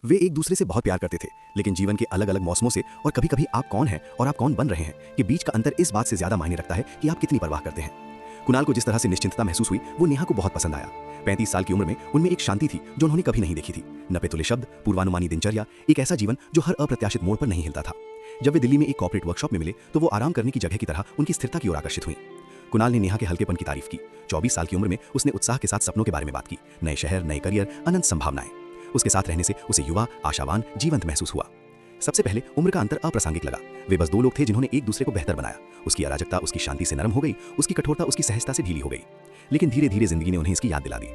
वे एक दूसरे से बहुत प्यार करते थे, लेकिन जीवन के अलग अलग मौसमों से और कभी कभी आप कौन हैं और आप कौन बन रहे हैं के बीच का अंतर इस बात से ज्यादा मायने रखता है कि आप कितनी परवाह करते हैं। कुणाल को जिस तरह से निश्चिंतता महसूस हुई वो नेहा को बहुत पसंद आया। 35 साल की उम्र में उनमें एक शांति थी जो उन्होंने कभी नहीं देखी थी। नपे तुले शब्द, पूर्वानुमानी दिनचर्या, एक ऐसा जीवन जो हर अप्रत्याशित मोड़ पर नहीं हिलता था। जब वे दिल्ली में एक कॉर्पोरेट वर्कशॉप में मिले तो वो आराम करने की जगह की तरह उनकी स्थिरता की ओर आकर्षित हुई। कुणाल ने नेहा के हल्केपन की तारीफ की। 24 साल की उम्र में उसने उत्साह के साथ सपनों के बारे में बात की, नए शहर, नए करियर, अनंत संभावनाएं। उसके साथ रहने से उसे युवा, आशावान, जीवंत महसूस हुआ। सबसे पहले उम्र का अंतर अप्रासंगिक लगा। वे बस दो लोग थे जिन्होंने एक दूसरे को बेहतर बनाया। उसकी अराजकता उसकी शांति से नरम हो गई, उसकी कठोरता उसकी सहजता से ढीली हो गई। लेकिन धीरे धीरे जिंदगी ने उन्हें इसकी याद दिला दी।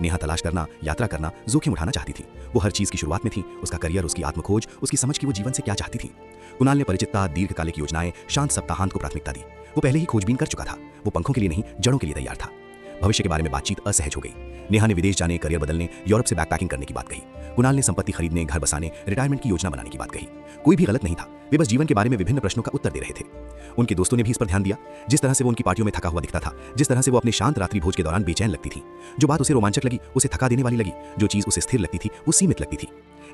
नेहा तलाश करना, यात्रा करना, जोखिम उठाना चाहती थी। वो हर चीज की शुरुआत में थी, उसका करियर, उसकी आत्मखोज, उसकी समझ कि वो जीवन से क्या चाहती थी। कुणाल ने परिचितता, दीर्घकालिक योजनाएं, शांत सप्ताहांत को प्राथमिकता दी। वो पहले ही खोजबीन कर चुका था। वो पंखों के लिए नहीं, जड़ों के लिए तैयार था। भविष्य के बारे में बातचीत असहज हो गई। नेहा ने विदेश जाने, करियर बदलने, यूरोप से बैकपैकिंग करने की बात कही। कुणाल ने संपत्ति खरीदने, घर बसाने, रिटायरमेंट की योजना बनाने की बात कही। कोई भी गलत नहीं था, वे बस जीवन के बारे में विभिन्न प्रश्नों का उत्तर दे रहे थे। उनके दोस्तों ने भी इस पर ध्यान दिया। जिस तरह से वो उनकी पार्टियों में थका हुआ दिखता था, जिस तरह से वो अपने शांत रात्रि भोज के दौरान बेचैन लगती थी। जो बात उसे रोमांचक लगी उसे थका देने वाली लगी, जो चीज उसे स्थिर लगती थी वो सीमित लगती थी।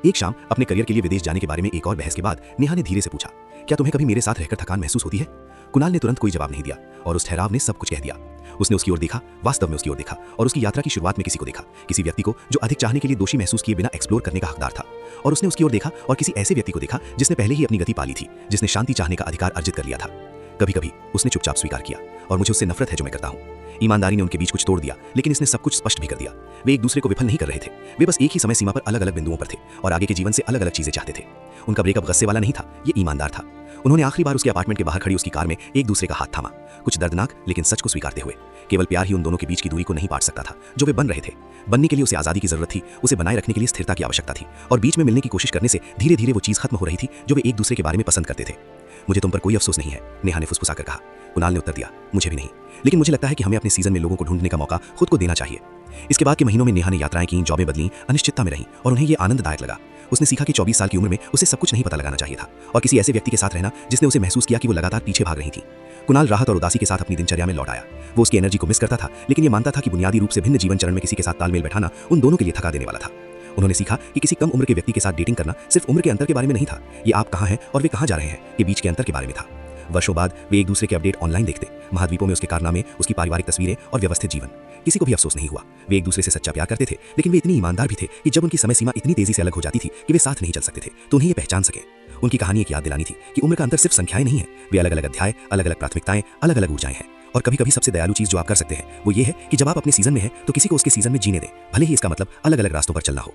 एक शाम अपने करियर के लिए विदेश जाने के बारे में एक और बहस के बाद नेहा ने धीरे से पूछा, क्या तुम्हें कभी मेरे साथ रहकर थकान महसूस होती है? कुणाल ने तुरंत कोई जवाब नहीं दिया और उस ठहराव ने सब कुछ कह दिया। उसने उसकी ओर देखा, वास्तव में उसकी ओर देखा, और उसकी यात्रा की शुरुआत में किसी को देखा, किसी व्यक्ति को जो अधिक चाहने के लिए दोषी महसूस किए बिना एक्सप्लोर करने का हकदार था। और उसने उसकी ओर देखा और किसी ऐसे व्यक्ति को देखा जिसने पहले ही अपनी गति पा ली थी, जिसने शांति चाहने का अधिकार अर्जित कर लिया था। कभी कभी उसने चुपचाप स्वीकार किया, और मुझे उससे नफरत है जो मैं करता हूँ। ईमानदारी ने उनके बीच कुछ तोड़ दिया, लेकिन इसने सब कुछ स्पष्ट भी कर दिया। वे एक दूसरे को विफल नहीं कर रहे थे, वे बस एक ही समय सीमा पर अलग अलग बिंदुओं पर थे और आगे के जीवन से अलग अलग चीजें चाहते थे। उनका ब्रेकअप गुस्से वाला नहीं था, ये ईमानदार था। उन्होंने आखिरी बार उसके अपार्टमेंट के बाहर खड़ी उसकी कार में एक दूसरे का हाथ थामा, कुछ दर्दनाक लेकिन सच को स्वीकारते हुए। केवल प्यार ही उन दोनों के बीच की दूरी को नहीं पाट सकता था जो वे बन रहे थे। बनने के लिए उसे आजादी की जरूरत थी, उसे बनाए रखने के लिए स्थिरता की आवश्यकता थी, और बीच में मिलने की कोशिश करने से धीरे धीरे वो चीज खत्म हो रही थी जो वे एक दूसरे के बारे में पसंद करते थे। मुझे तुम पर कोई अफसोस नहीं है, नेहा ने फुसफुसा कर कहा। कुणाल ने उत्तर दिया, मुझे भी नहीं, लेकिन मुझे लगता है कि हमें अपने सीजन में लोगों को ढूंढने का मौका खुद को देना चाहिए। इसके बाद के महीनों में नेहा ने यात्राएं की, जॉबें बदली, अनिश्चितता में रही, और उन्हें यह आनंददायक लगा। उसने सीखा कि 24 साल की उम्र में उसे सब कुछ नहीं पता लगाना चाहिए था, और किसी ऐसे व्यक्ति के साथ रहना जिसने उसे महसूस किया कि वो लगातार पीछे भाग रही थी। कुणाल राहत और उदासी के साथ अपनी दिनचर्या में लौट आया। वो उसकी एनर्जी को मिस करता था, लेकिन ये मानता था कि बुनियादी रूप से भिन्न जीवन चरण में किसी के साथ तालमेल बैठाना उन दोनों के लिए थका देने वाला था। उन्होंने सीखा कि किसी कम उम्र के व्यक्ति के साथ डेटिंग करना सिर्फ उम्र के अंतर के बारे में नहीं था, ये आप कहाँ हैं और वे कहाँ जा रहे हैं के बीच के अंतर के बारे में था। वर्षों बाद वे एक दूसरे के अपडेट ऑनलाइन देखते, महाद्वीपों में उसके कारनामे, उसकी पारिवारिक तस्वीरें और व्यवस्थित जीवन। किसी को भी अफसोस नहीं हुआ। वे एक दूसरे से सच्चा प्यार करते थे, लेकिन वे इतनी ईमानदार भी थे कि जब उनकी समय सीमा इतनी तेजी से अलग हो जाती थी कि वे साथ नहीं चल सकते थे, तो उन्हें ये पहचान सके। उनकी कहानी एक याद दिलानी थी कि उम्र का अंतर सिर्फ संख्याएं नहीं है, वे अलग अलग अध्याय, अलग अलग प्राथमिकताएं, अलग अलग ऊर्जाएं हैं। और कभी कभी सबसे दयालु चीज जो आप कर सकते हैं वो ये है कि जब आप अपने सीजन में हैं तो किसी को उसके सीजन में जीने दें, भले ही इसका मतलब अलग अलग रास्तों पर चलना हो।